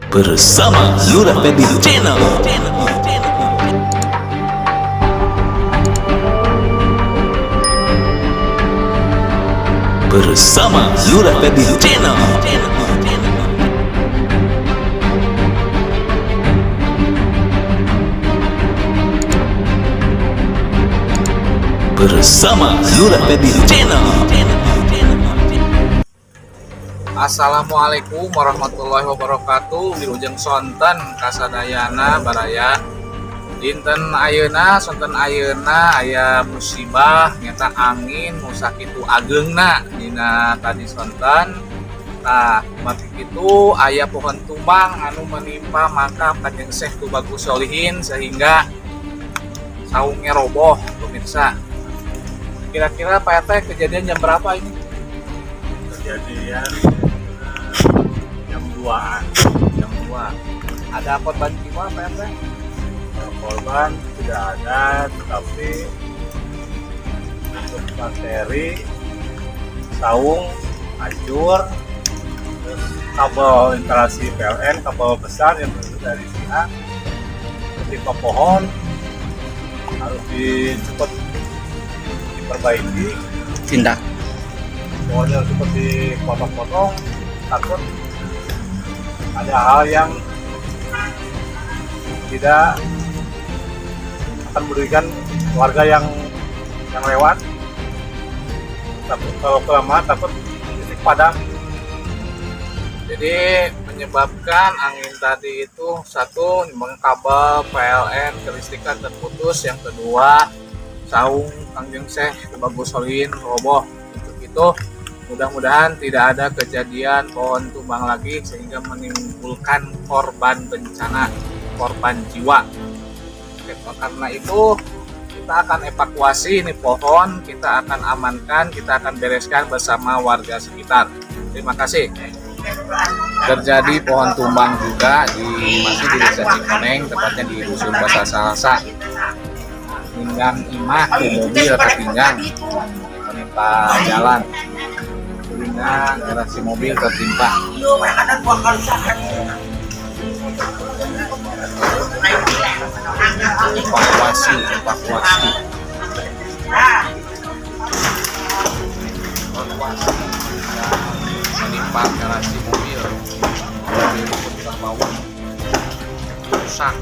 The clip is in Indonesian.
bersama Lurah Pebil Channel. Bersama Lurah Pebil Channel. Bersama Lurah Pebil Channel. Assalamualaikum warahmatullahi wabarakatuh. Wilujeng sonten kasadayana baraya dinten ayeuna sonten ayeuna aya musibah nyata angin musakitu ageungna dina tadi sonten. Nah, mati kitu aya pohon tumbang anu menimpa makam Kanjeng Syekh Tubagus Solihin sehingga saungnya roboh pemirsa. Kira-kira Pak RT kejadian jam berapa ini? Kejadian jam 2-an. Jam 2. Ada korban jiwa Pak RT? Korban tidak ada, tetapi untuk materi saung hancur, terus kabel instalasi PLN, kabel besar yang berasal dari China ketimpa pohon harus cepat diperbaiki. Tindak. Pohonnya cepat dipotong-potong, takut ada hal yang tidak akan merugikan warga yang lewat. Takut kalau kelamaan takut listrik padam. Jadi menyebabkan angin tadi itu satu kabel PLN kelistrikan terputus, yang kedua saung Kanjeng Syekh Tubagus Solihin roboh. Untuk itu mudah-mudahan tidak ada kejadian pohon tumbang lagi sehingga menimbulkan korban bencana, korban jiwa. Karena itu kita akan evakuasi ini pohon, kita akan amankan, kita akan bereskan bersama warga sekitar. Terima kasih. Terjadi pohon tumbang juga masih di desa Cikoneng, tepatnya di dusun Basa Salasa. Pinggang imah di mobil ketinggang menimpa jalan, pinggang garasi mobil tertimpa. Evakuasi menimpa garasi mobil terbawah rusak.